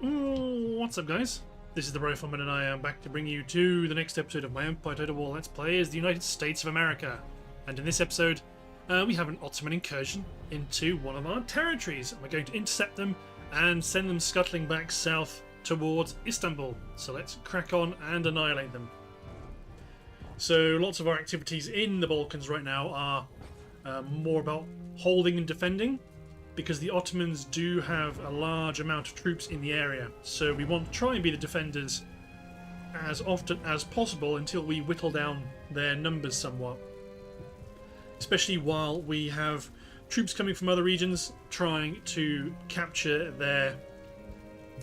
What's up, guys? This is the Rifleman, and I am back to bring you to the next episode of my Empire Total War Let's Play as the United States of America. And in this episode, we have an Ottoman incursion into one of our territories, and we're going to intercept them and send them scuttling back south towards Istanbul. So let's crack on and annihilate them. So lots of our activities in the Balkans right now are more about holding and defending, because the Ottomans do have a large amount of troops in the area, so we want to try and be the defenders as often as possible until we whittle down their numbers somewhat. Especially while we have troops coming from other regions trying to capture their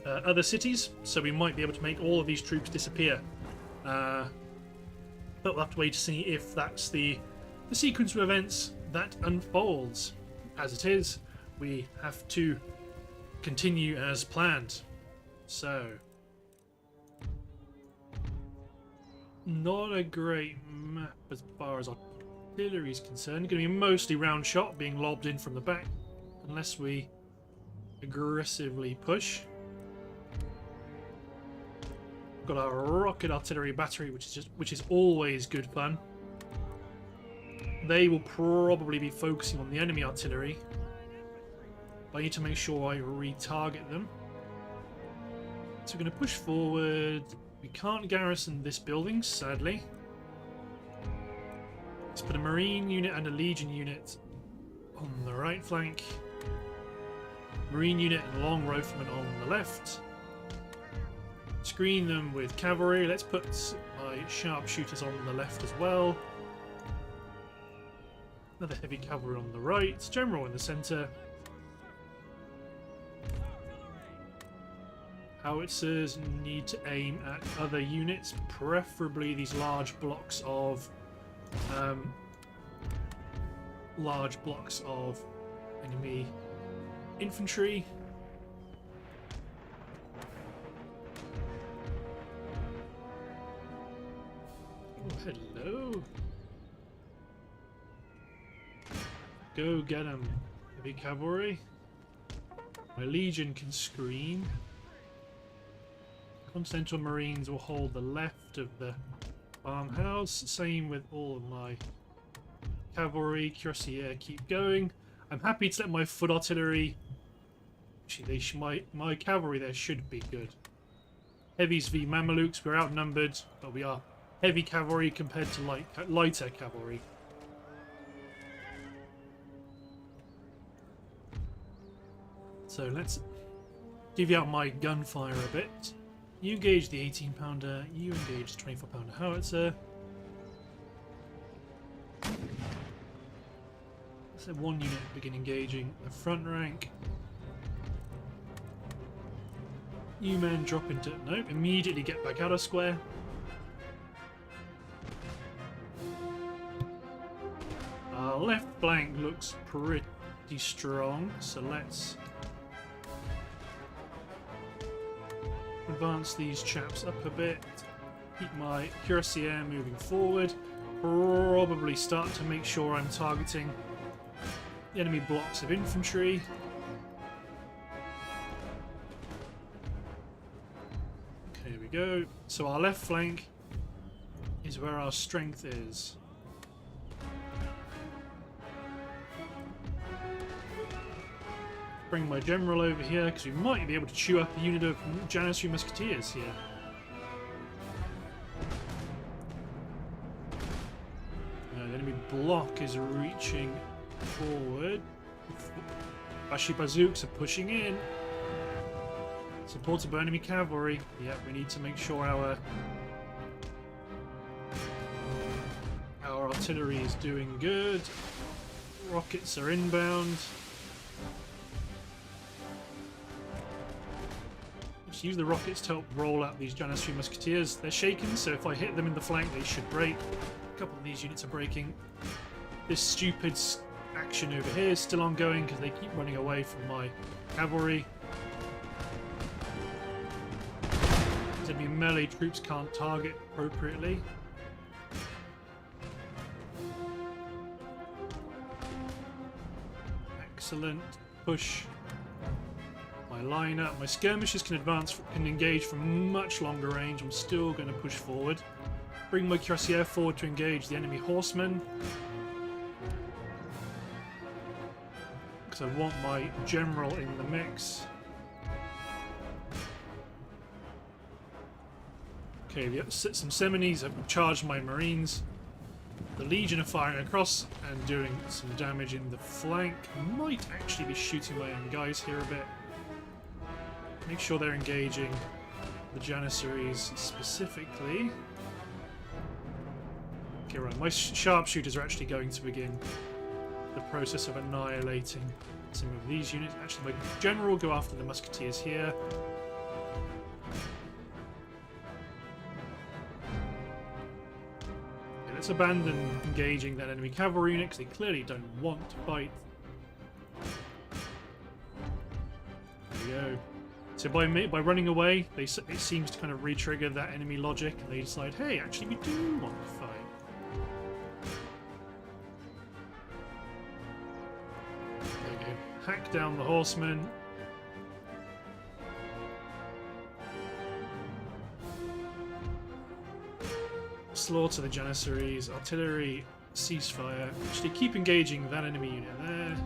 other cities, so we might be able to make all of these troops disappear. But we'll have to wait to see if that's the sequence of events that unfolds. As it is, we have to continue as planned. So, not a great map as far as artillery is concerned. Going to be mostly round shot being lobbed in from the back, unless we aggressively push. Got our rocket artillery battery, which is always good fun. They will probably be focusing on the enemy artillery. I need to make sure I retarget them. So we're going to push forward. We can't garrison this building, sadly. Let's put a Marine unit and a Legion unit on the right flank. Marine unit and long riflemen on the left. Screen them with cavalry. Let's put my sharpshooters on the left as well. Another heavy cavalry on the right. General in the centre. Howitzers need to aim at other units, preferably these large blocks of enemy infantry. Oh, hello. Go get them, heavy cavalry. My Legion can screen. Continental Marines will hold the left of the farmhouse. Same with all of my cavalry. Cuirassiers keep going. I'm happy to let my foot artillery. Actually, my cavalry there should be good. Heavies v Mamelukes. We're outnumbered, but we are heavy cavalry compared to lighter cavalry. So let's divvy out my gunfire a bit. You engage the 18-pounder, you engage the 24-pounder howitzer. Let's have one unit begin engaging the front rank. You men drop into... Nope, immediately get back out of square. Our left flank looks pretty strong, so let's advance these chaps up a bit. Keep my cuirassier moving forward. Probably start to make sure I'm targeting the enemy blocks of infantry. Okay, here we go. So our left flank is where our strength is. Bring my general over here, because we might be able to chew up a unit of Janissary Musketeers here. The enemy block is reaching forward. Bashi Bazooks are pushing in. Supported by enemy cavalry. Yeah, we need to make sure our artillery is doing good. Rockets are inbound. Use the rockets to help roll out these Janissary Musketeers. They're shaken, so if I hit them in the flank, they should break. A couple of these units are breaking. This stupid action over here is still ongoing because they keep running away from my cavalry. These enemy melee troops can't target appropriately. Excellent. Push. My my line up. My skirmishers can engage from much longer range. I'm still going to push forward. Bring my cuirassier forward to engage the enemy horsemen. Because I want my general in the mix. Okay, some Semines have charged my marines. The Legion are firing across and doing some damage in the flank. Might actually be shooting my own guys here a bit. Make sure they're engaging the Janissaries specifically. Okay, right, my sharpshooters are actually going to begin the process of annihilating some of these units. Actually, my general will go after the musketeers here. Let's abandon engaging that enemy cavalry unit because they clearly don't want to fight. There we go. So by running away, it seems to kind of re-trigger that enemy logic, and they decide, hey, actually we do want to fight. There we go. Hack down the horsemen. Slaughter the Janissaries, artillery, ceasefire. Actually, keep engaging that enemy unit there.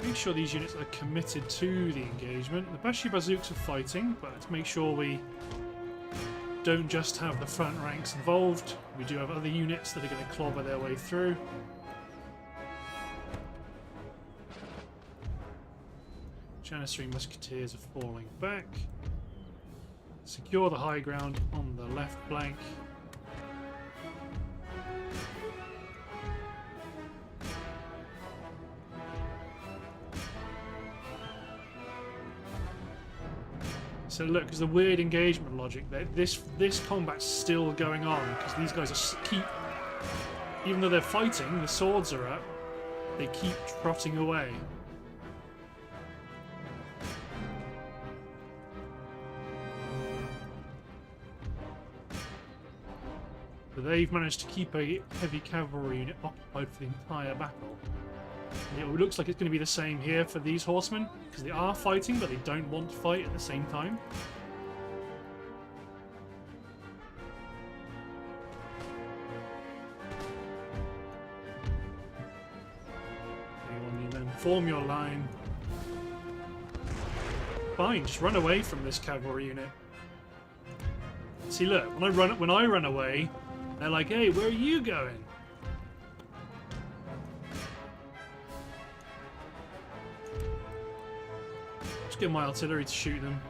Make sure these units are committed to the engagement. The Bashi Bazooks are fighting, but let's make sure we don't just have the front ranks involved. We do have other units that are going to clobber their way through. Janissary musketeers are falling back. Secure the high ground on the left flank. So look, because the weird engagement logic, this combat's still going on because these guys even though they're fighting, the swords are up, they keep trotting away. But they've managed to keep a heavy cavalry unit occupied for the entire battle. And it looks like it's going to be the same here for these horsemen, because they are fighting, but they don't want to fight at the same time. You then form your line. Fine, just run away from this cavalry unit. See, look, when I run away, they're like, hey, where are you going? Just get my artillery to shoot them.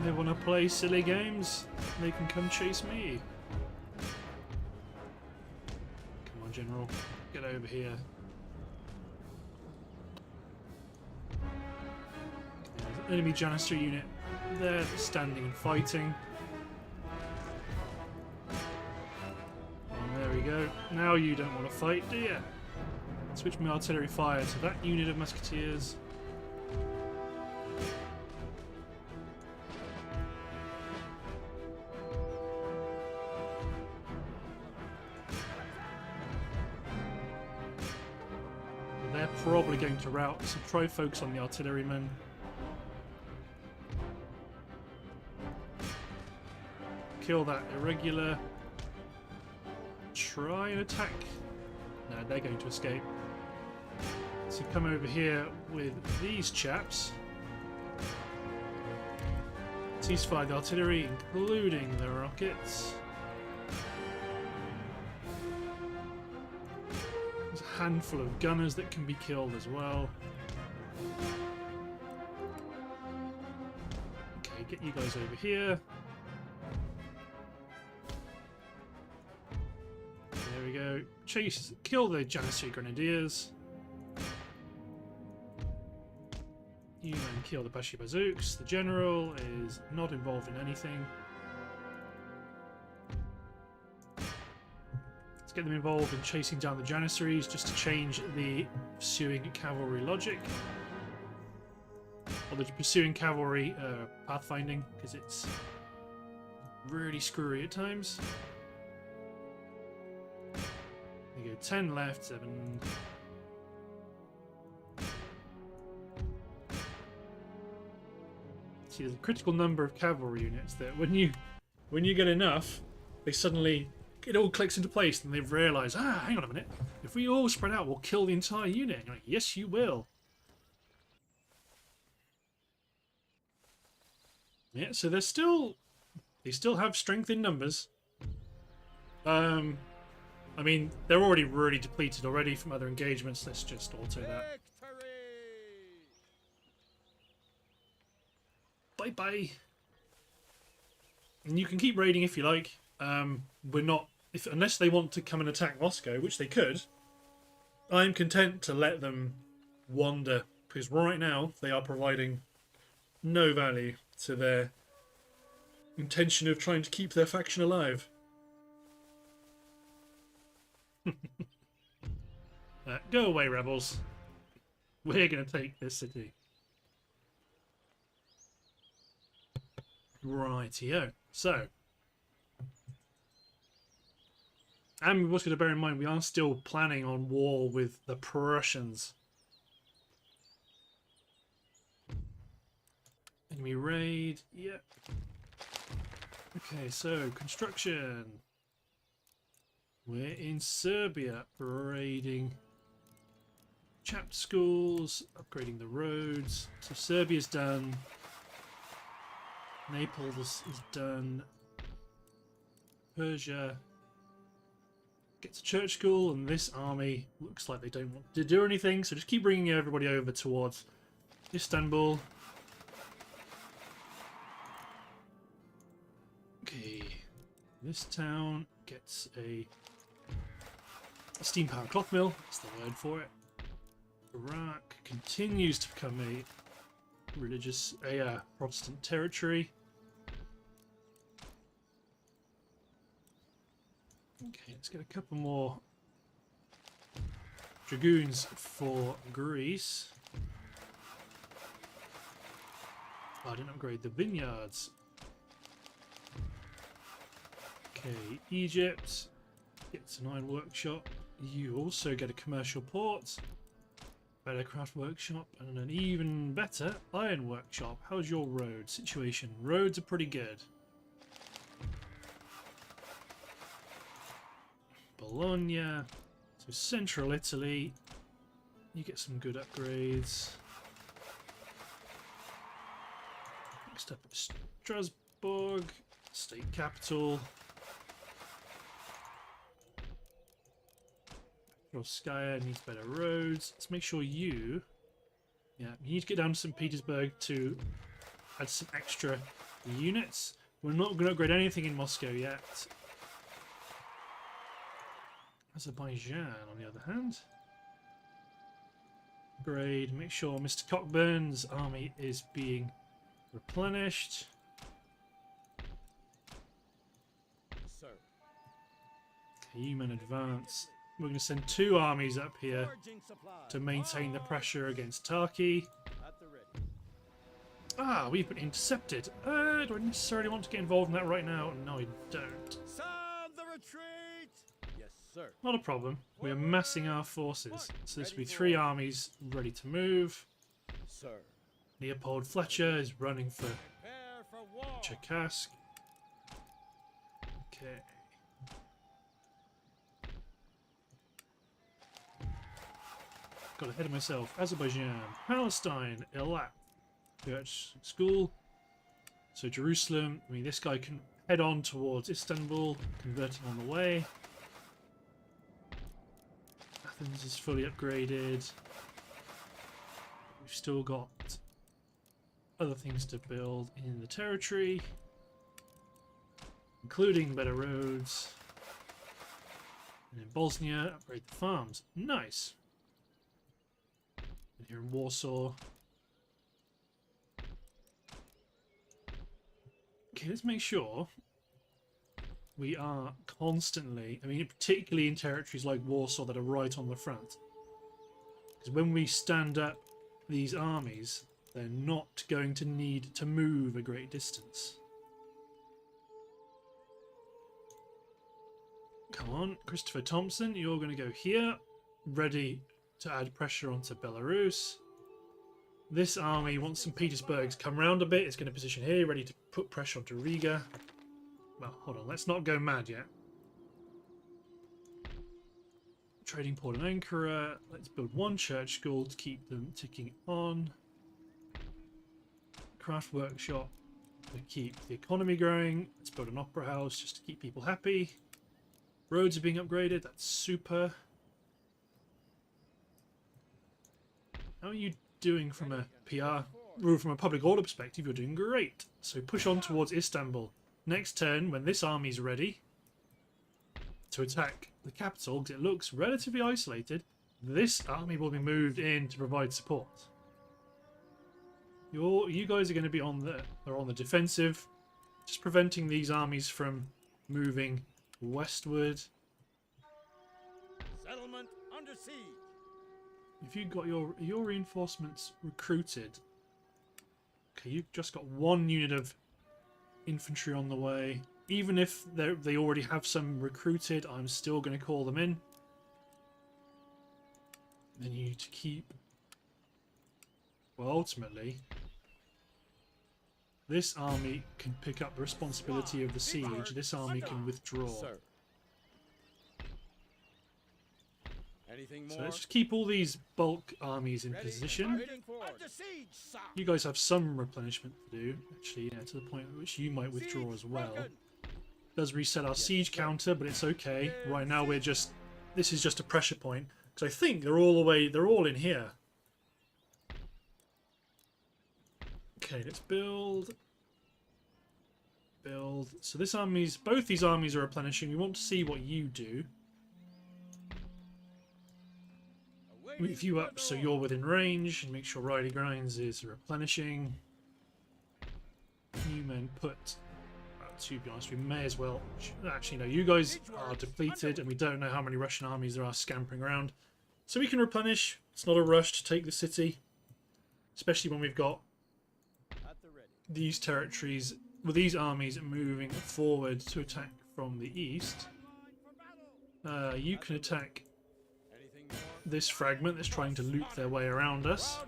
They want to play silly games? They can come chase me. Come on, General. Get over here. Enemy Janissary unit there, standing and fighting. And there we go. Now you don't want to fight, do you? Switch my artillery fire to that unit of musketeers. They're probably going to rout, so try focus on the artillerymen. Kill that irregular. Try and attack. No, they're going to escape. So come over here with these chaps. Ceasefire the artillery, including the rockets. There's a handful of gunners that can be killed as well. Okay, get you guys over here. There we go. Kill the Janissary Grenadiers. You then kill the Bashi Bazooks. The General is not involved in anything. Let's get them involved in chasing down the Janissaries just to change the pursuing cavalry logic. or the pursuing cavalry pathfinding, because it's really screwy at times. There you go, 10 left, 7. See, there's a critical number of cavalry units that when you get enough, they suddenly, it all clicks into place and they've realised, hang on a minute, if we all spread out, we'll kill the entire unit. And you're like, yes, you will. Yeah, so they still have strength in numbers. I mean, they're already really depleted already from other engagements. Let's just auto that. Bye bye. And you can keep raiding if you like. We're not, unless they want to come and attack Moscow, which they could. I'm content to let them wander, because right now they are providing no value to their intention of trying to keep their faction alive. Go away, rebels. We're going to take this city. Rightio. So, and we've also got to bear in mind we are still planning on war with the Prussians. Enemy raid, yep. Okay, so construction. We're in Serbia, raiding chapter schools, upgrading the roads. So Serbia's done. Naples is done. Persia gets a church school, and this army looks like they don't want to do anything, so just keep bringing everybody over towards Istanbul. Okay, this town gets a steam powered cloth mill, that's the word for it. Iraq continues to become a Protestant territory. Okay, let's get a couple more dragoons for Greece. Oh, I didn't upgrade the vineyards. Okay, Egypt gets an iron workshop. You also get a commercial port, better craft workshop, and an even better iron workshop. How's your road situation? Roads are pretty good. Bologna, so central Italy, you get some good upgrades. Next up is Strasbourg, state capital. Petrovskaya needs better roads. Let's make sure you need to get down to St. Petersburg to add some extra units. We're not going to upgrade anything in Moscow yet. Azerbaijan, on the other hand. Upgrade, make sure Mr. Cockburn's army is being replenished. Sir. Okay, you men advance. We're going to send 2 armies up here to maintain the pressure against Turkey. Ah, we've been intercepted. Do I necessarily want to get involved in that right now? No, I don't. Sound the retreat! Yes, sir. Not a problem. We're massing our forces. So this will be 3 armies ready to move. Sir. Leopold Fletcher is running for Prepare for war. Cherkassk. Okay. Got ahead of myself. Azerbaijan, Palestine, Eilat, Church School. So Jerusalem. I mean, this guy can head on towards Istanbul, converting on the way. Athens is fully upgraded. We've still got other things to build in the territory, including better roads. And in Bosnia, upgrade the farms. Nice. And here in Warsaw. Okay, let's make sure we are constantly, I mean, particularly in territories like Warsaw that are right on the front. Because when we stand up these armies, they're not going to need to move a great distance. Come on, Christopher Thompson, you're going to go here, ready to add pressure onto Belarus. This army, once St. Petersburg's come round a bit, it's going to position here, ready to put pressure onto Riga. Well, hold on, let's not go mad yet. Trading port and Ankara. Let's build one church school to keep them ticking on. Craft workshop to keep the economy growing. Let's build an opera house just to keep people happy. Roads are being upgraded. That's super. How are you doing from a PR, or from a public order perspective? You're doing great. So push on towards Istanbul. Next turn, when this army's ready to attack the capital, because it looks relatively isolated, this army will be moved in to provide support. You guys are going to be on the defensive, just preventing these armies from moving westward. Settlement under siege. If you've got your reinforcements recruited, okay, you've just got one unit of infantry on the way. Even if they already have some recruited, I'm still going to call them in. Then you need to keep... Well, ultimately, this army can pick up the responsibility of the siege. This army can withdraw. Sir. Anything more? So let's just keep all these bulk armies in position. Under siege, sir. You guys have some replenishment to do, actually, yeah, to the point at which you might withdraw as well. Does reset our siege counter, but it's okay. Right now we're just... This is just a pressure point. Because I think they're all in here. Okay, let's build. Build. So this army's... Both these armies are replenishing. We want to see what you do. Move you up so you're within range. And make sure Riley Grinds is replenishing. New men put... To be honest, we may as well... Actually, no, you guys are depleted and we don't know how many Russian armies there are scampering around. So we can replenish. It's not a rush to take the city. Especially when we've got these territories, with these armies moving forward to attack from the east. You can attack this fragment that's trying to loop their way around us.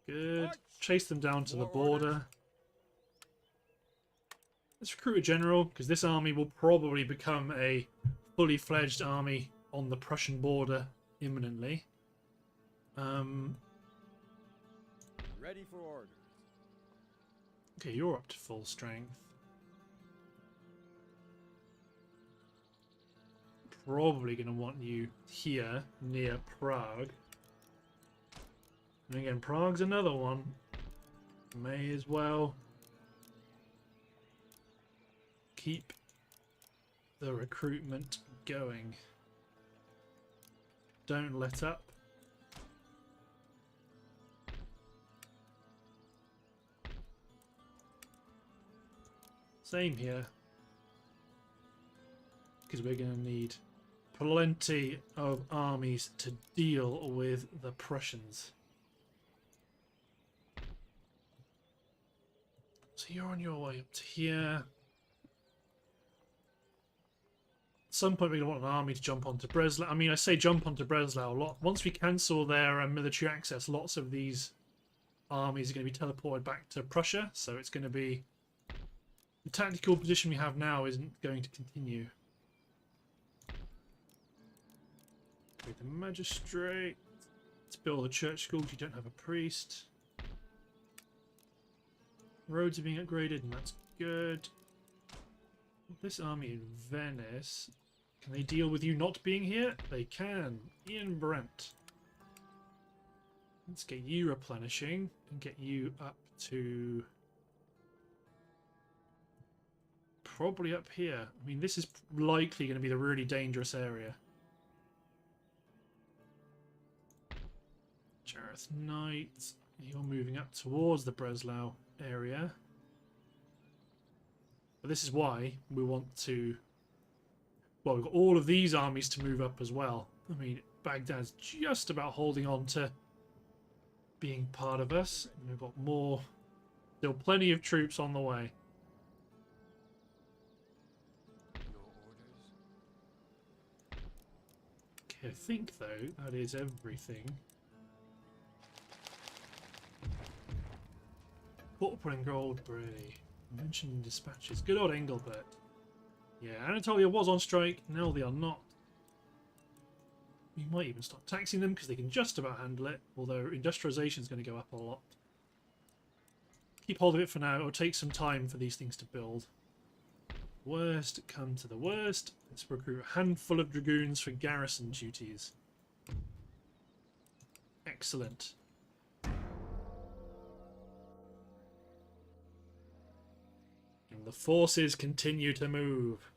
Good. Chase them down to the border. Let's recruit a general, because this army will probably become a fully fledged army on the Prussian border imminently. Ready for orders. Okay, you're up to full strength. Probably going to want you here near Prague. And again, Prague's another one. May as well keep the recruitment going. Don't let up. Same here. Because we're going to need plenty of armies to deal with the Prussians. So you're on your way up to here. At some point we're going to want an army to jump onto Breslau. I mean, I say jump onto Breslau a lot. Once we cancel their military access, lots of these armies are going to be teleported back to Prussia. So it's going to be... The tactical position we have now isn't going to continue. Create the magistrate. Let's build a church school if you don't have a priest. Roads are being upgraded, and that's good. This army in Venice, can they deal with you not being here? They can. Ian Brent. Let's get you replenishing and get you up to probably up here. I mean, this is likely going to be the really dangerous area. Jareth Knight, you're moving up towards the Breslau area. But this is why we want to... Well, we've got all of these armies to move up as well. I mean, Baghdad's just about holding on to being part of us. And we've got more, still plenty of troops on the way. Your orders? Okay, I think though that is everything. Corporal and Goldberry. Mentioned in dispatches. Good old Engelbert. Yeah, Anatolia was on strike. Now they are not. We might even start taxing them because they can just about handle it. Although industrialization is going to go up a lot. Keep hold of it for now. It'll take some time for these things to build. Worst come to the worst. Let's recruit a handful of dragoons for garrison duties. Excellent. And the forces continue to move.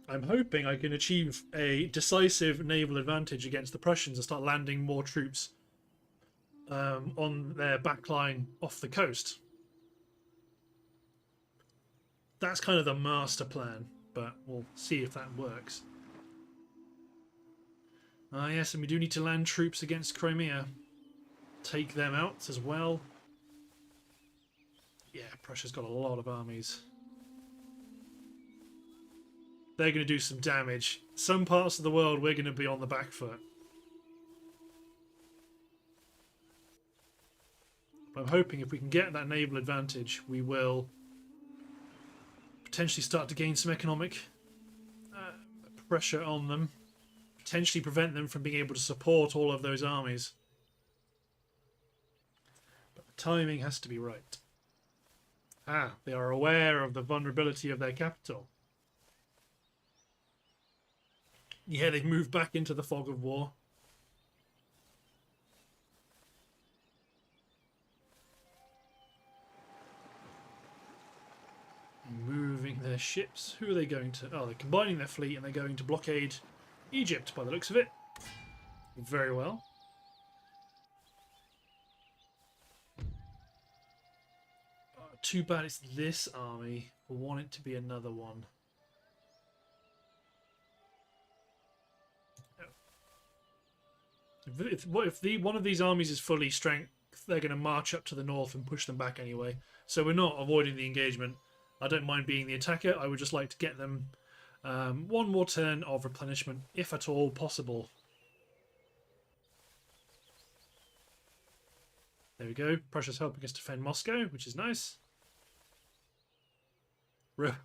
I'm hoping I can achieve a decisive naval advantage against the Prussians and start landing more troops on their backline off the coast. That's kind of the master plan, but we'll see if that works. Ah yes, and we do need to land troops against Crimea. Take them out as well. Yeah, Prussia's got a lot of armies. They're going to do some damage. Some parts of the world we're going to be on the back foot. I'm hoping if we can get that naval advantage, we will potentially start to gain some economic pressure on them. Potentially prevent them from being able to support all of those armies. But the timing has to be right. Ah, they are aware of the vulnerability of their capital. Yeah, they've moved back into the fog of war. Moving their ships. Who are they going to? Oh, they're combining their fleet and they're going to blockade Egypt by the looks of it. Very well. Too bad it's this army. I want it to be another one. What if one of these armies is fully strength? They're going to march up to the north and push them back anyway. So we're not avoiding the engagement. I don't mind being the attacker. I would just like to get them one more turn of replenishment, if at all possible. There we go. Prussia's helping us defend Moscow, which is nice.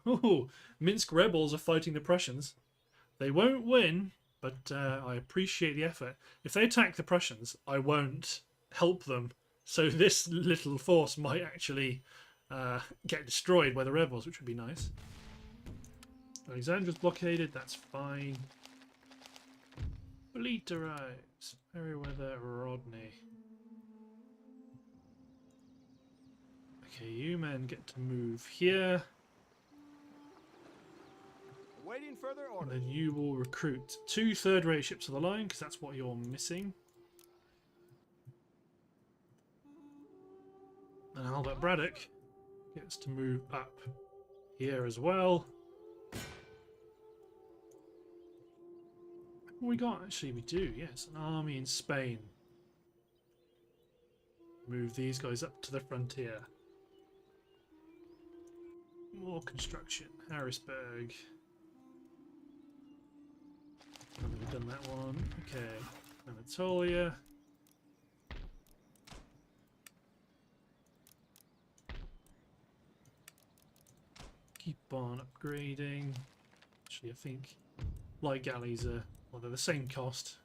Ooh, Minsk rebels are fighting the Prussians. They won't win, but I appreciate the effort. If they attack the Prussians, I won't help them. So this little force might actually get destroyed by the rebels, which would be nice. Alexandra's blockaded, that's fine. Fleet arrives. Merryweather, Rodney. Okay, you men get to move here. Awaiting further And orders. then you will recruit 2 third-rate ships of the line, because that's what you're missing. And Albert Braddock gets to move up here as well. What we got? Actually, we do, yes. An army in Spain. Move these guys up to the frontier. More construction. Harrisburg. I think we've done that one. Okay. Anatolia. Keep on upgrading. Actually, I think light galleys are, well, they're the same cost.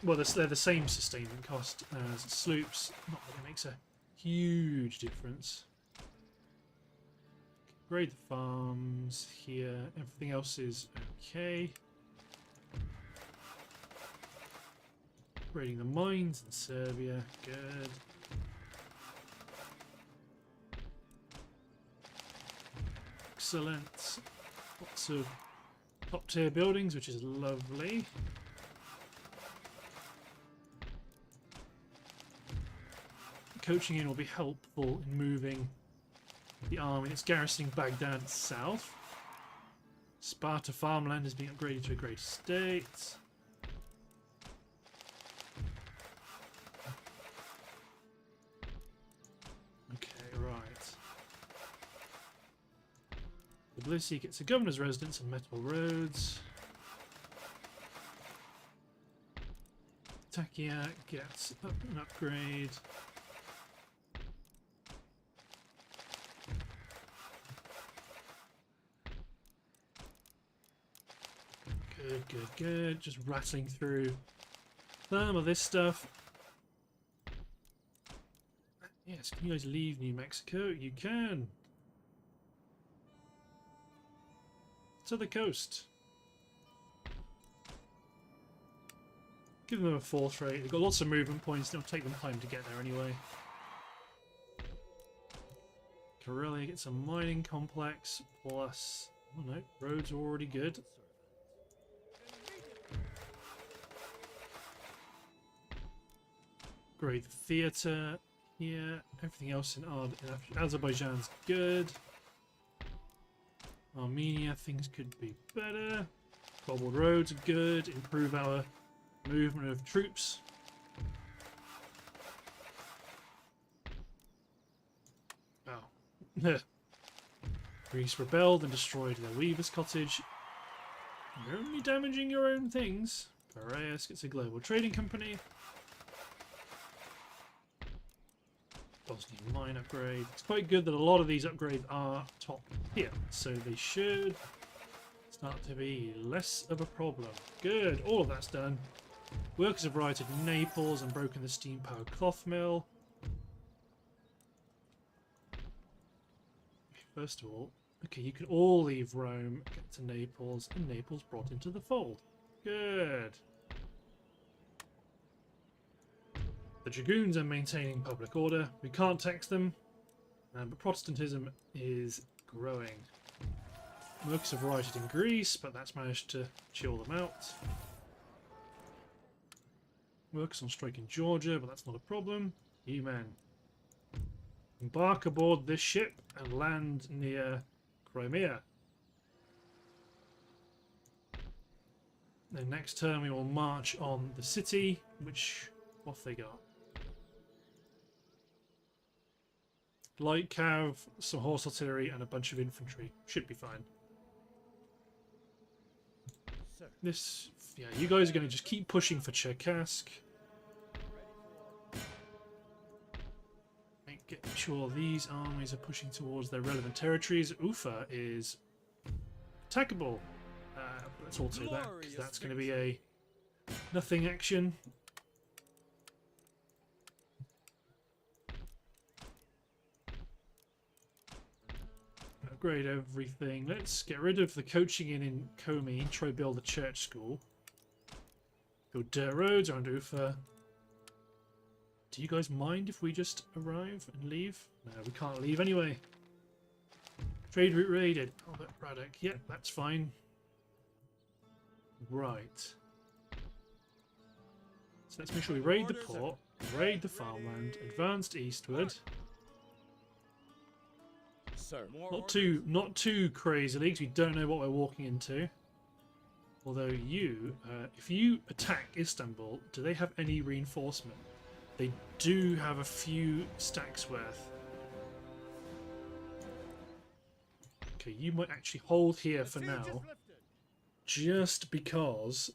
Well, they're the same sustainment cost as sloops. Not that it makes a huge difference. Upgrade the farms here. Everything else is okay. Upgrading the mines in Serbia. Good. Excellent. Lots of top tier buildings, which is lovely. Coaching in will be helpful in moving the army that's garrisoning Baghdad south. Sparta farmland is being upgraded to a great state. Okay, right. Tbilisi gets a governor's residence and metal roads. Takia gets an upgrade. Good, good, good. Just rattling through some of this stuff. Yes, can you guys leave New Mexico? You can. To the coast. Give them a force rate. They've got lots of movement points. It'll take them time to get there anyway. Karelia gets a mining complex plus... Oh no, roads are already good. Great theatre here. Everything else in Azerbaijan's good. Armenia, things could be better. Cobbled roads are good. Improve our movement of troops. Oh. Greece rebelled and destroyed their weaver's cottage. You're only damaging your own things. Piraeus gets a global trading company. Bosnian mine upgrade. It's quite good that a lot of these upgrades are top here, so they should start to be less of a problem. Good, all of that's done. Workers have rioted in Naples and broken the steam-powered cloth mill. First of all, okay, you can all leave Rome, get to Naples, and Naples brought into the fold. Good. The Dragoons are maintaining public order. We can't tax them, but Protestantism is growing. Workers have rioted in Greece, but that's managed to chill them out. Workers on strike in Georgia, but that's not a problem. You men. Embark aboard this ship and land near Crimea. Then next turn we will march on the city, which... what have they got? Light cav, some horse artillery, and a bunch of infantry. Should be fine. This... yeah, you guys are going to just keep pushing for Cherkassk. Get sure these armies are pushing towards their relevant territories. Ufa is attackable. Let's alter that, because that's going to be a nothing action. Upgrade everything. Let's get rid of the coaching in Komi. Try build a church school. Build dirt roads around Ufa. Do you guys mind if we just arrive and leave? No, we can't leave anyway. Trade route raided. Albert Braddock. Yep, that's fine. Right. So let's make sure we raid the port, raid the farmland, advanced eastward. Sir. Not too crazily, because we don't know what we're walking into. Although you, if you attack Istanbul, do they have any reinforcement? They do have a few stacks worth. Okay, you might actually hold here for now, just because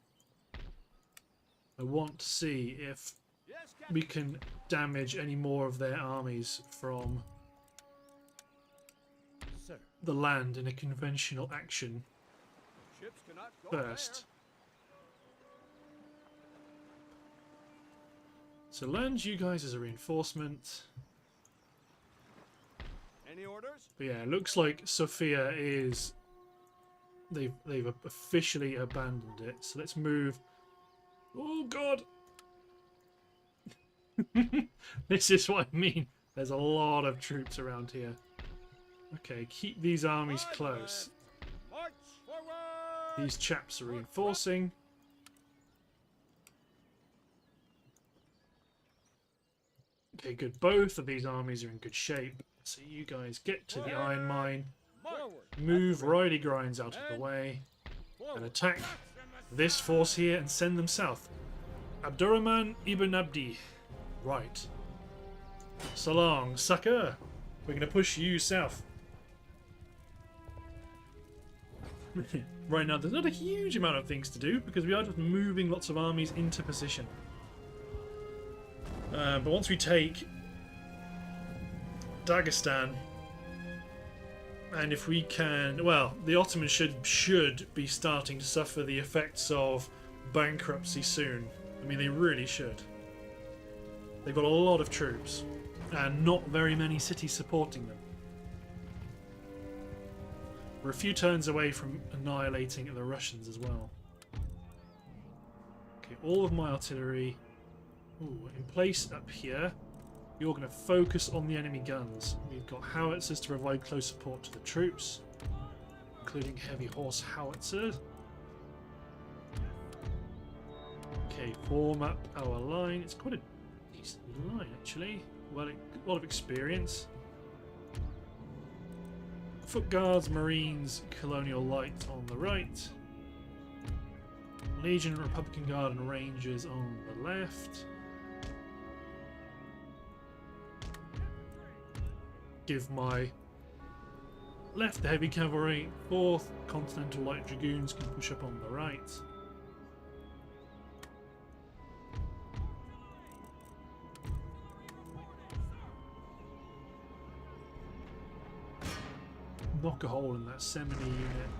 I want to see if we can damage any more of their armies from the land in a conventional action first. So land you guys as a reinforcement. Any orders? But yeah, it looks like Sofia is... They've officially abandoned it. So let's move... Oh god! This is what I mean. There's a lot of troops around here. Okay, keep these armies close. March forward! These chaps are reinforcing. Okay, good. Both of these armies are in good shape. So you guys get to the iron mine. Forward. Move Riley Grinds out of the way and Forward. attack this force here and send them south. Abdurrahman ibn Abdi. Right. So long, sucker. We're going to push you south. Right now, there's not a huge amount of things to do because we are just moving lots of armies into position. But once we take Dagestan, and if we can, well, the Ottomans should be starting to suffer the effects of bankruptcy soon. I mean, they really should. They've got a lot of troops and not very many cities supporting them. We're a few turns away from annihilating the Russians as well. Okay, all of my artillery in place up here. You're going to focus on the enemy guns. We've got howitzers to provide close support to the troops, including heavy horse howitzers. Okay, form up our line. It's quite a decent line actually. Well, a lot of experience. Foot Guards, Marines, Colonial Light on the right. Legion, Republican Guard and Rangers on the left. Give my left the Heavy Cavalry. 4th Continental Light Dragoons can push up on the right. Knock a hole in that Semini unit.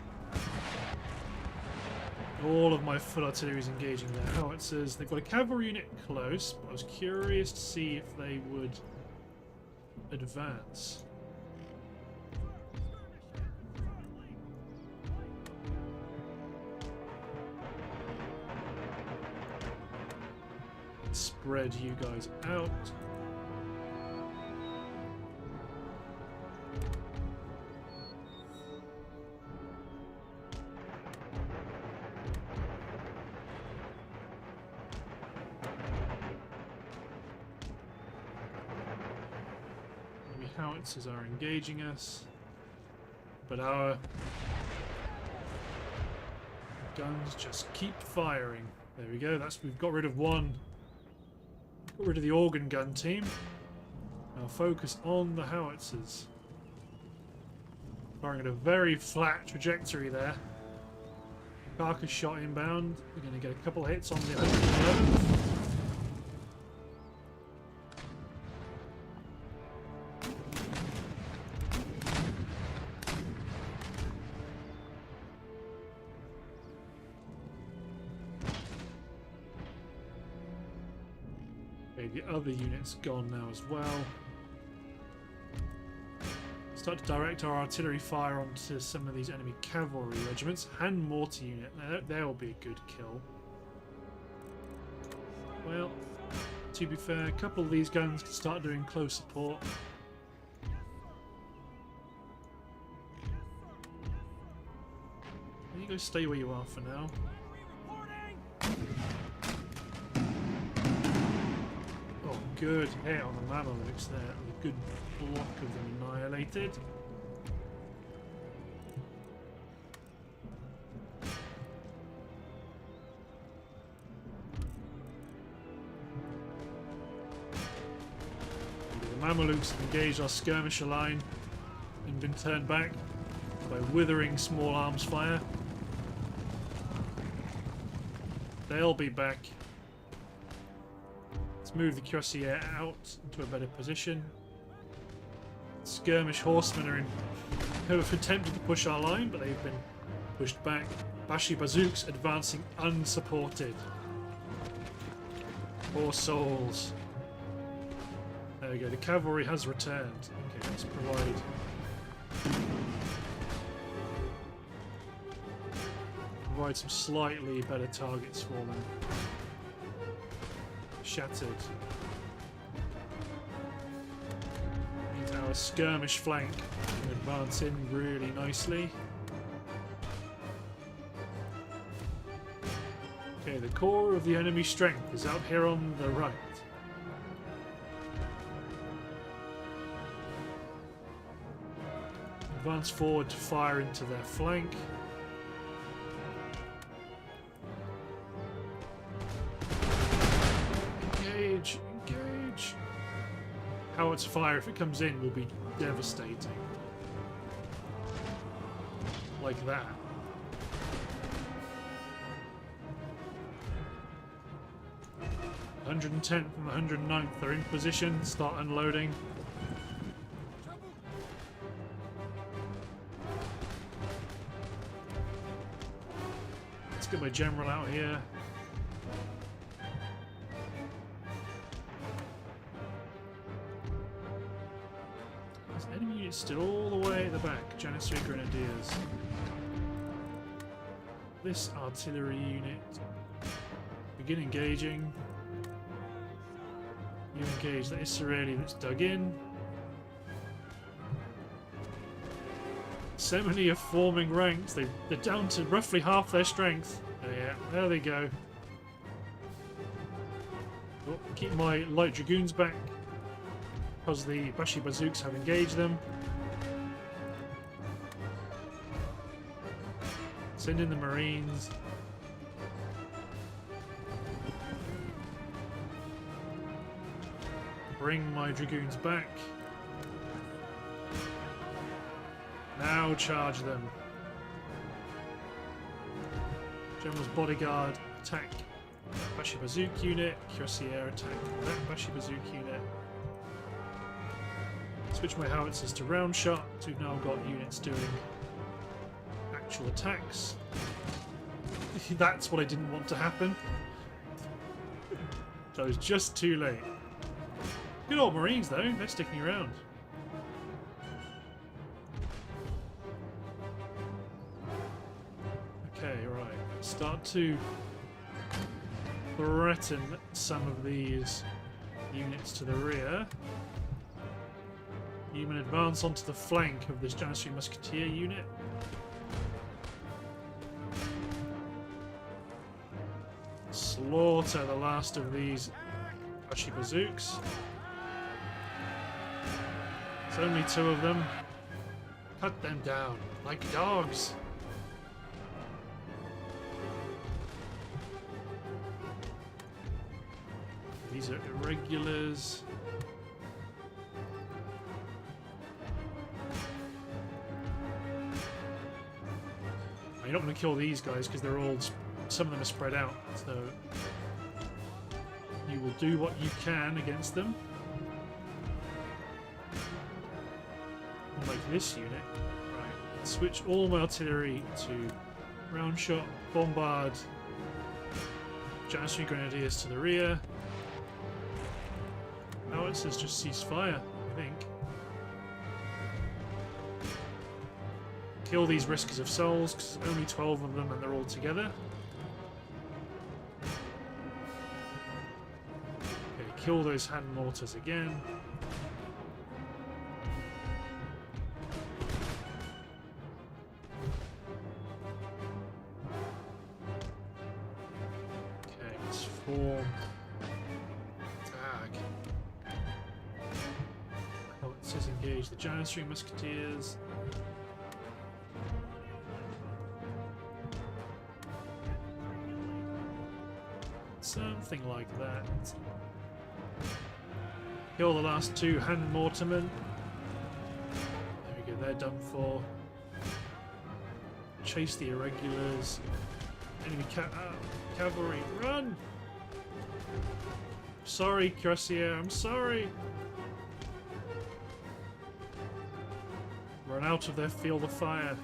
All of my foot artillery is engaging their howitzers. They've got a cavalry unit close, but I was curious to see if they would advance. Spread you guys out. Howitzers are engaging us, but our guns just keep firing. There we go. We've got rid of one. Got rid of the organ gun team. Now focus on the howitzers. Firing at a very flat trajectory there. Carcass shot inbound. We're going to get a couple of hits on the 111th. The other unit's gone now as well. Start to direct our artillery fire onto some of these enemy cavalry regiments. Hand mortar unit, they'll be a good kill. Well, to be fair, a couple of these guns can start doing close support. You guys stay where you are for now. Good hit on the Mamelukes there, a good block of them annihilated. The Mamelukes have engaged our skirmisher line and been turned back by withering small arms fire. They'll be back. Move the cuirassier out into a better position. Skirmish horsemen who have attempted to push our line, but they've been pushed back. Bashi Bazooks advancing unsupported. Poor souls. There we go, the cavalry has returned. Okay, let's provide some slightly better targets for them. Shattered. Need our skirmish flank can advance in really nicely. Okay, the core of the enemy strength is out here on the right. Advance forward to fire into their flank. Engage! Engage! Howitzer fire, if it comes in, will be devastating. Like that. The 110th and the 109th are in position. Start unloading. Let's get my general out here. There's enemy units still all the way at the back. Janissary Grenadiers. This artillery unit. Begin engaging. You engage the Israeli that's dug in. So many are forming ranks. They're down to roughly half their strength. Oh, yeah, there they go. Oh, keep my light dragoons back because the Bashi bazooks have engaged them. Send in the Marines. Bring my dragoons back. Now charge them. General's bodyguard, attack that Bashi Bazook unit. Cuirassier, attack that Bashi Bazook unit. Switch my howitzers to round shot. So we've now got units doing actual attacks. That's what I didn't want to happen. So I was just too late. Good old Marines though, they're sticking around. Okay, right. Start to threaten some of these units to the rear. You can advance onto the flank of this Janissary Musketeer unit. Slaughter the last of these Bashi bazooks. There's only two of them. Cut them down like dogs. These are irregulars. You're not going to kill these guys because they're all, some of them are spread out. So you will do what you can against them. Like this unit. Right. Switch all my artillery to round shot, bombard, Janissary Grenadiers to the rear. Now it says just cease fire, I think. Kill these Riskers of Souls, because there's only 12 of them and they're all together. Okay, kill those hand mortars again. Okay, let's form. Tag. Oh, it says engage the Janissary Musketeers. Something like that. Kill the last two hand mortarmen. There we go, they're done for. Chase the irregulars. Enemy cavalry, run! Sorry, Cuirassier, I'm sorry. Run out of their field of fire.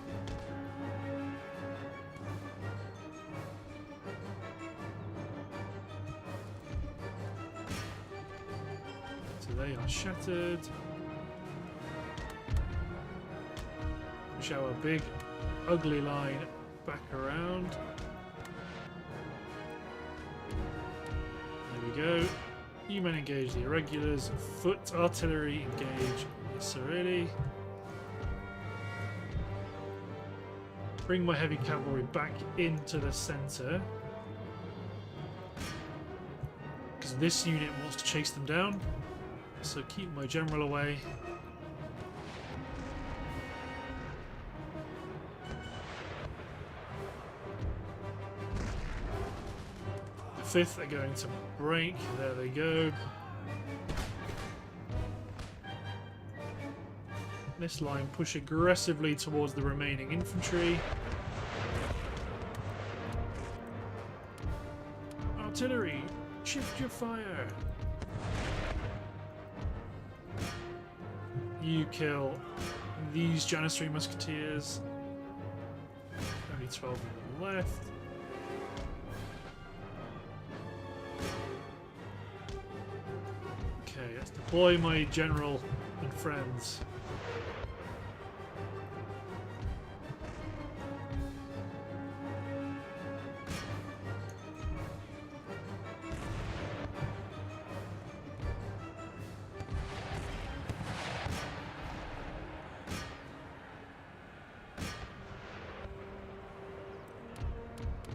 They are shattered. Push our big, ugly line back around. There we go. You men engage the irregulars. Foot artillery engage Israeli. Bring my heavy cavalry back into the center. Because this unit wants to chase them down. So keep my general away. 5th are going to break. There they go. This line push aggressively towards the remaining infantry. Artillery, shift your fire. You kill these Janissary musketeers. Only 12 of them left. Okay, let's deploy my general and friends.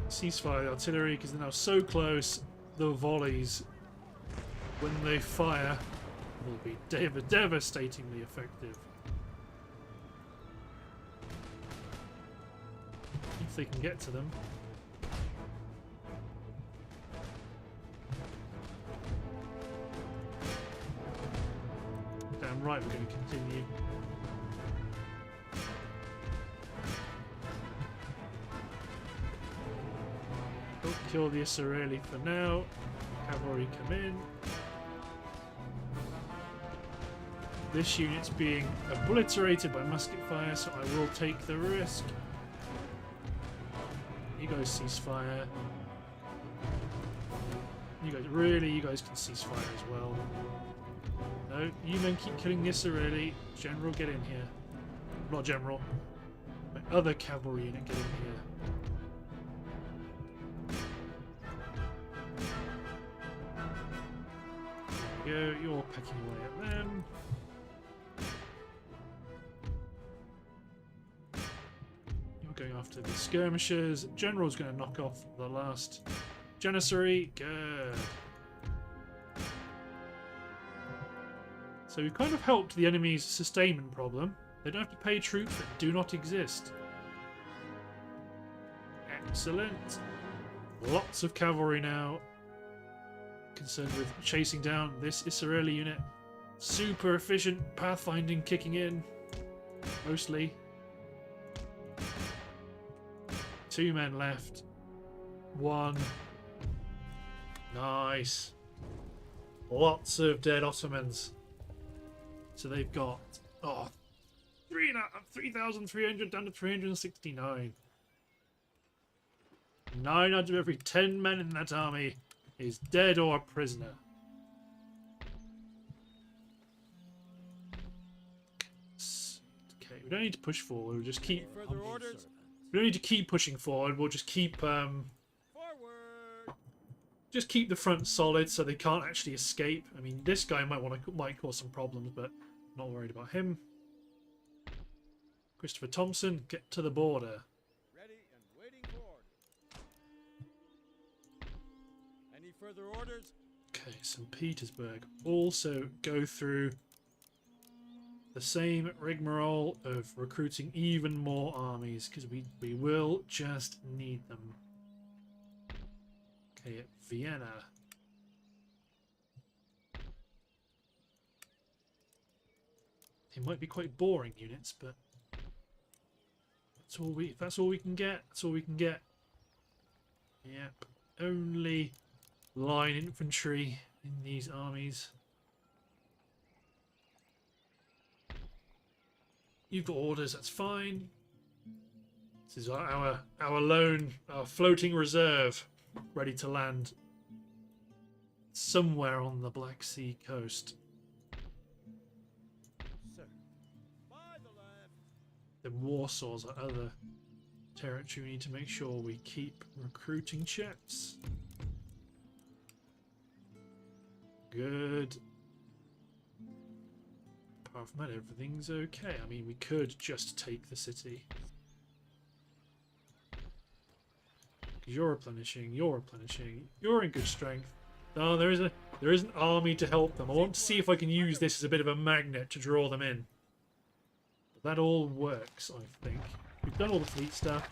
Ceasefire the artillery because they're now so close. The volleys, when they fire, will be devastatingly effective. If they can get to them. Damn right we're going to continue. Kill the Israeli for now. Cavalry come in. This unit's being obliterated by musket fire, so I will take the risk. You guys cease fire. You guys can cease fire as well. No, you men keep killing the Israeli. General, get in here. Not general. My other cavalry unit, get in here. Go, you're pecking away at them. You're going after the skirmishers. General's going to knock off the last Janissary. Good. So we've kind of helped the enemy's sustainment problem. They don't have to pay troops that do not exist. Excellent. Lots of cavalry now. Concerned with chasing down this Israeli unit. Super efficient pathfinding kicking in. Mostly. 2 men left. 1. Nice. Lots of dead Ottomans. So they've got 3,300 down to 369. 9 out of every 10 men in that army is dead or a prisoner. Okay, we don't need to push forward. We'll just keep. Further orders? We don't need to keep pushing forward. We'll just keep Forward. just keep the front solid so they can't actually escape. I mean, this guy might cause some problems, but not worried about him. Christopher Thompson, get to the border. Ready and waiting for orders. Any further orders? Okay, St. Petersburg. Also go through the same rigmarole of recruiting even more armies, because we will just need them. Okay, at Vienna. They might be quite boring units, but if that's all we can get, that's all we can get. Yep, only line infantry in these armies. You've got orders, that's fine. This is our floating reserve, ready to land somewhere on the Black Sea coast. Sir. By the left. Then Warsaw's our other territory. We need to make sure we keep recruiting ships. Good. Apart from that, everything's okay. I mean, we could just take the city. You're replenishing, you're in good strength. Oh, there is an army to help them. I want to see if I can use this as a bit of a magnet to draw them in. But that all works, I think. We've done all the fleet stuff.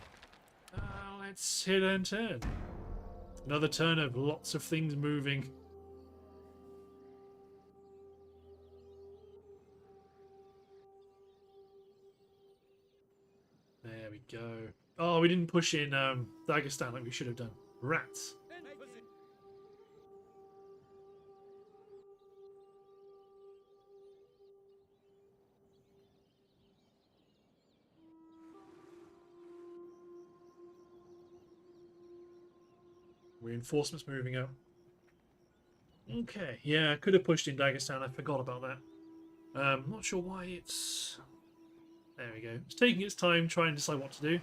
Let's hit and turn. Another turn of lots of things moving. There we go. Oh, we didn't push in Dagestan like we should have done. Rats. In position. Reinforcements moving up. Okay, yeah, I could have pushed in Dagestan. I forgot about that. Not sure why it's... There we go. It's taking its time trying to decide what to do.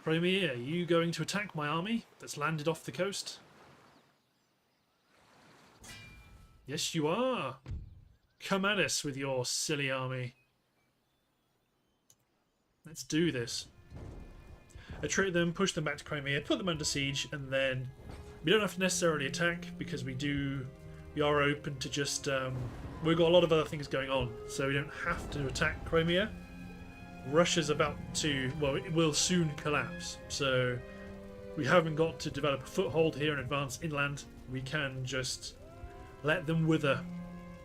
Crimea, are you going to attack my army that's landed off the coast? Yes, you are. Come at us with your silly army. Let's do this. Attrite them, push them back to Crimea, put them under siege, and then we don't have to necessarily attack because we are open to just we've got a lot of other things going on, so we don't have to attack Crimea. Russia's about to, well, it will soon collapse, so we haven't got to develop a foothold here and advance inland. We can just let them wither,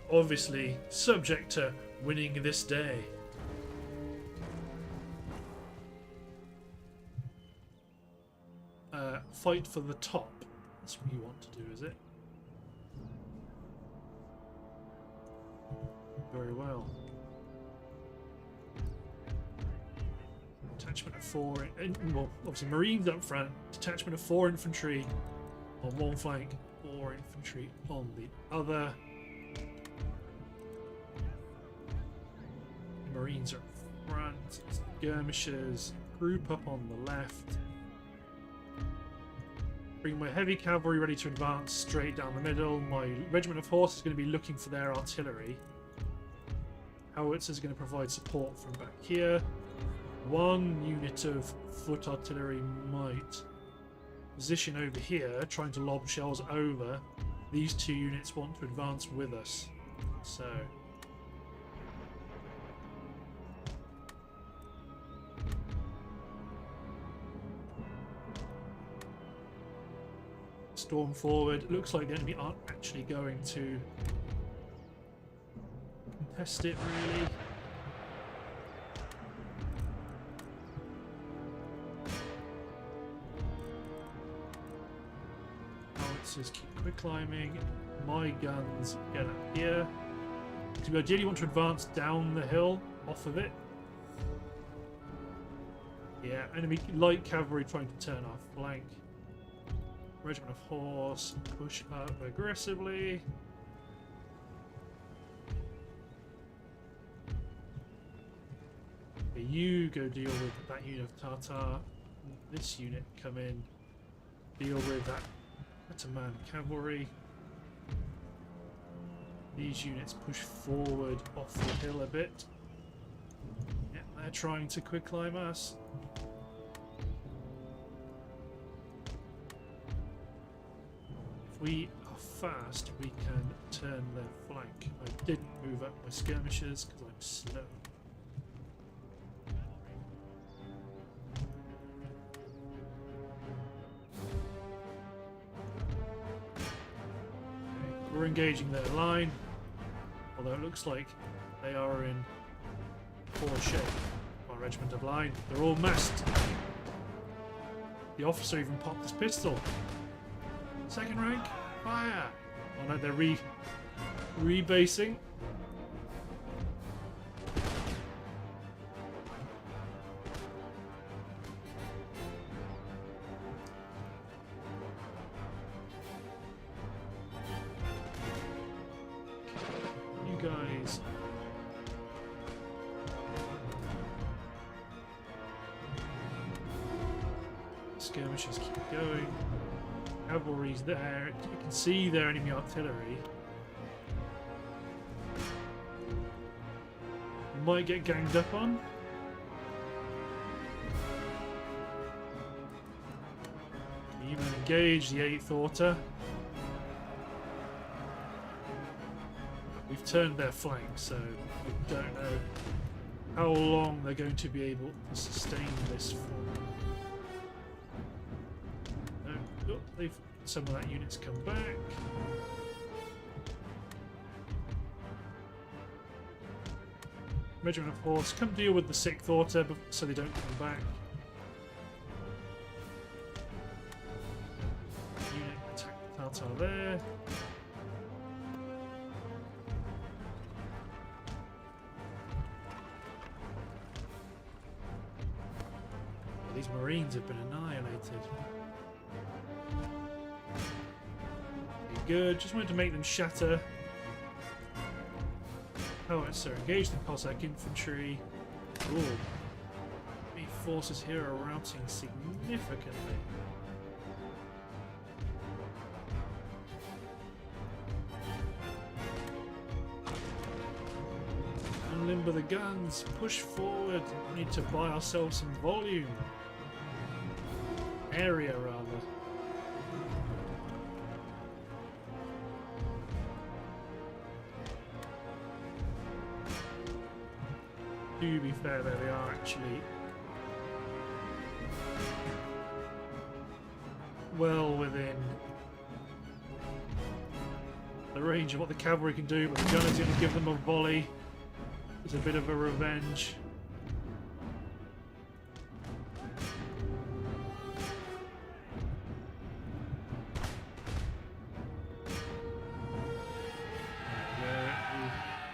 obviously subject to winning this day. Fight for the top. That's what you want to do, is it? Very well. Detachment of 4, well, obviously Marines up front, detachment of 4 infantry on one flank, 4 infantry on the other. Marines are up front, skirmishers, group up on the left. Bring my heavy cavalry ready to advance straight down the middle. My regiment of horse is going to be looking for their artillery. Howitzer is going to provide support from back here. 1 unit of foot artillery might position over here, trying to lob shells over. These 2 units want to advance with us. So storm forward. It looks like the enemy aren't actually going to contest it, really. Howitzers keep quick climbing. My guns get up here. So we ideally want to advance down the hill off of it. Yeah, enemy light cavalry trying to turn our flank. Regiment of horse, push up aggressively. Okay, you go deal with that unit of Tartar. This unit come in, deal with that Ottoman cavalry. These units push forward off the hill a bit. Yeah, they're trying to quick climb us. We are fast, we can turn their flank. I didn't move up my skirmishers because I'm slow. Okay, we're engaging their line, although it looks like they are in poor shape. My regiment of line, they're all massed. The officer even popped his pistol. Second rank, fire! Oh no, they're rebasing. You guys. Skirmishers keep going. Cavalry's there. You can see their enemy artillery. You might get ganged up on. You can engage the 8th Order. We've turned their flank, so we don't know how long they're going to be able to sustain this for. They've some of that unit's come back. Regiment of Horse, come deal with the 6th Auto so they don't come back. Unit attack the Tartar there. These Marines have been annihilated. Okay, good, just wanted to make them shatter. Oh, so engage the Cossack infantry. Ooh. Enemy forces here are routing significantly. Unlimber the guns. Push forward. We need to buy ourselves some volume. Area, rather. To be fair, there they are actually well within the range of what the cavalry can do, but the gunners going to give them a volley. It's a bit of a revenge.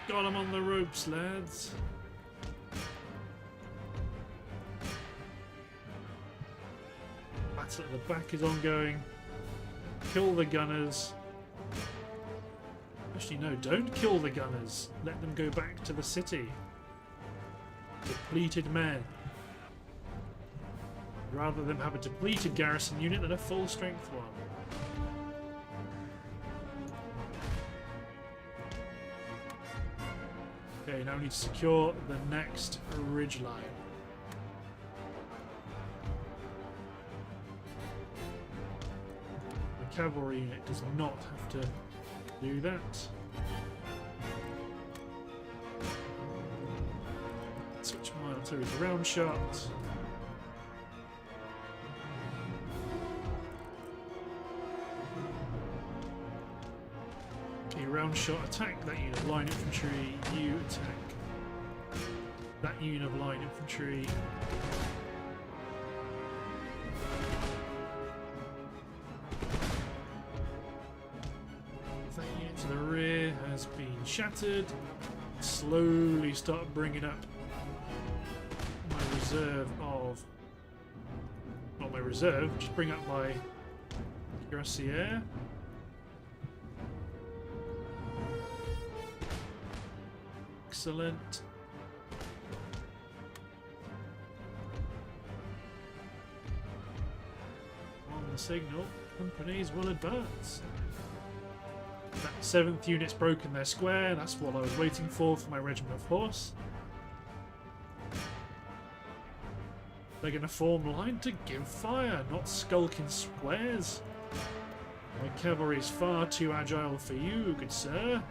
Got them on the ropes, lads. Battle at the back is ongoing. Kill the gunners. Actually, no, don't kill the gunners. Let them go back to the city. Depleted men. Rather than have a depleted garrison unit than a full strength one. Okay, now we need to secure the next ridge line. The cavalry unit does not have to do that. Switch my artillery to round shot. Okay, round shot attack that unit of line infantry. You attack that unit of line infantry. That unit to the rear has been shattered. Slowly start bringing up my reserve of... not my reserve, just bring up my cuirassier. Excellent. On the signal, companies will advance. That 7th unit's broken their square, that's what I was waiting for my regiment of horse. They're going to form line to give fire, not skulk in squares. My cavalry is far too agile for you, good sir.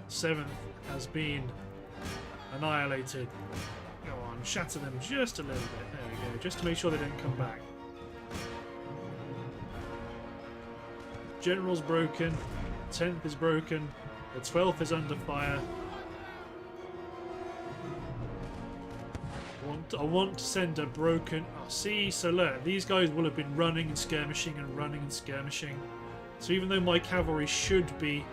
Seventh has been annihilated. Go on, shatter them just a little bit. There we go, just to make sure they don't come back. General's broken. 10th is broken. The 12th is under fire. I want to send a broken... Oh, see, so look, these guys will have been running and skirmishing and running and skirmishing. So even though my cavalry should be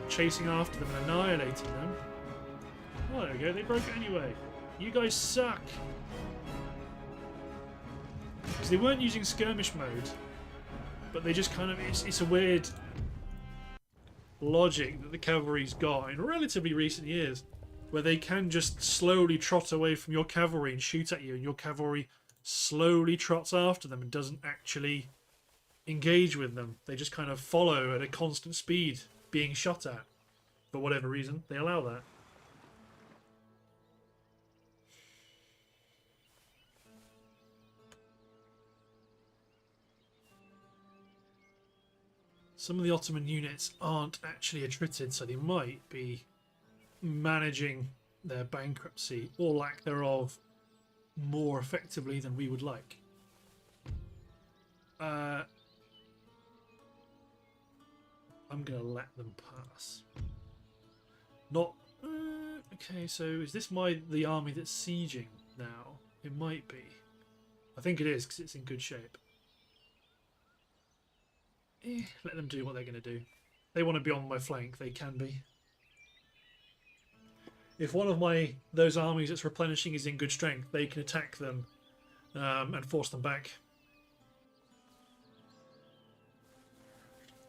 chasing after them and annihilating them... Oh, there we go, they broke it anyway. You guys suck. Because they weren't using skirmish mode, but they just kind of... It's a weird logic that the cavalry's got in relatively recent years, where they can just slowly trot away from your cavalry and shoot at you, and your cavalry slowly trots after them and doesn't actually engage with them. They just kind of follow at a constant speed, being shot at. For whatever reason, they allow that. Some of the Ottoman units aren't actually attrited, so they might be managing their bankruptcy or lack thereof more effectively than we would like. I'm gonna let them pass. Not okay. So is this the army that's sieging now? It might be. I think it is because it's in good shape. Let them do what they're gonna do. They want to be on my flank. They can be. If one of those armies that's replenishing is in good strength, they can attack them and force them back.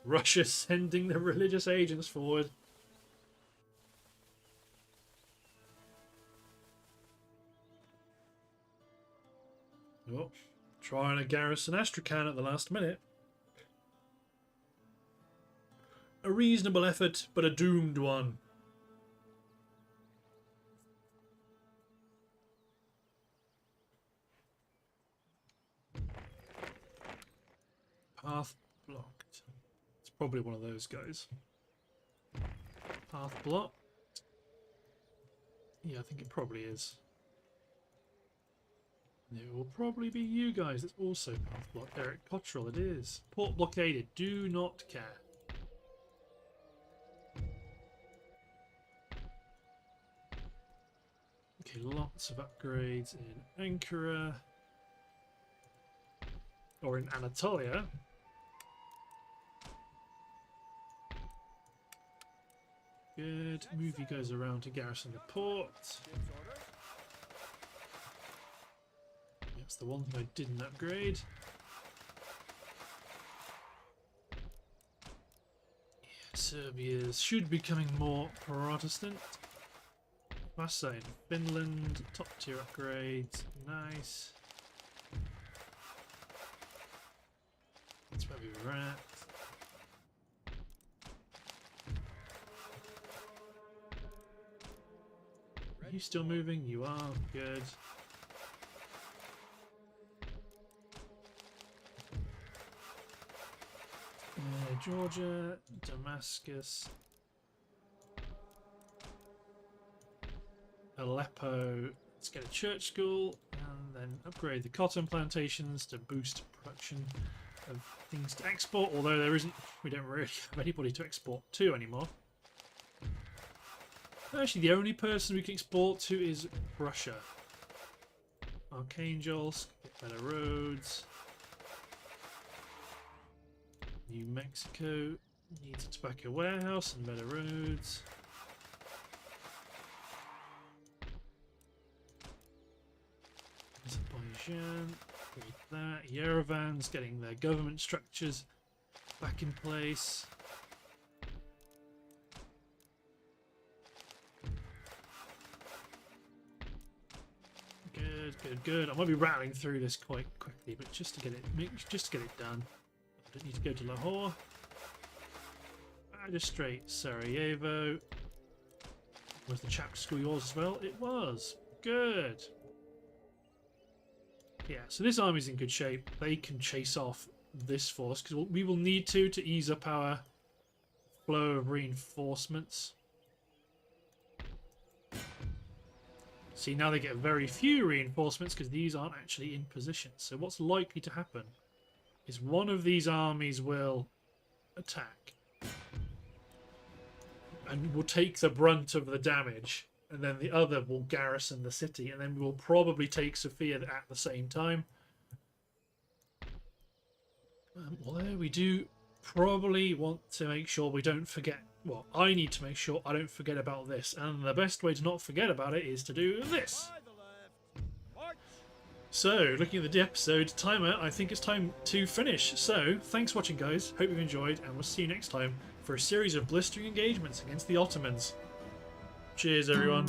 Russia sending the religious agents forward. Oh, trying to garrison Astrakhan at the last minute. A reasonable effort, but a doomed one. Path blocked. It's probably one of those guys. Path blocked. Yeah, I think it probably is. It will probably be you guys that's also path blocked. Eric Cottrell, it is. Port blockaded. Do not care. Okay, lots of upgrades in Ankara. Or in Anatolia. Good. Move you guys around to garrison the port. That's the one thing I didn't upgrade. Yeah, Serbia should be becoming more Protestant. Massa in Finland, top tier upgrades, nice. That's where we were at. Are you still moving? You are, good. Georgia, Damascus, Aleppo. Let's get a church school and then upgrade the cotton plantations to boost production of things to export. Although we don't really have anybody to export to anymore. Actually, the only person we can export to is Russia. Archangels, get better roads. New Mexico needs a tobacco warehouse and better roads. Azerbaijan, great that. Yerevan's getting their government structures back in place. Good, good, good. I might be rattling through this quite quickly, but just to get it done. I don't need to go to Lahore. Magistrate Sarajevo. Was the chapter school yours as well? It was. Good. Yeah, so this army's in good shape. They can chase off this force because we will need to ease up our flow of reinforcements. See, now they get very few reinforcements because these aren't actually in position. So what's likely to happen is one of these armies will attack and will take the brunt of the damage, and then the other will garrison the city, and then we will probably take Sofia at the same time. Although we do probably want to make sure we don't forget. Well, I need to make sure I don't forget about this, and the best way to not forget about it is to do this. So, looking at the episode timer, I think it's time to finish. So, thanks for watching, guys. Hope you've enjoyed, and we'll see you next time for a series of blistering engagements against the Ottomans. Cheers, everyone.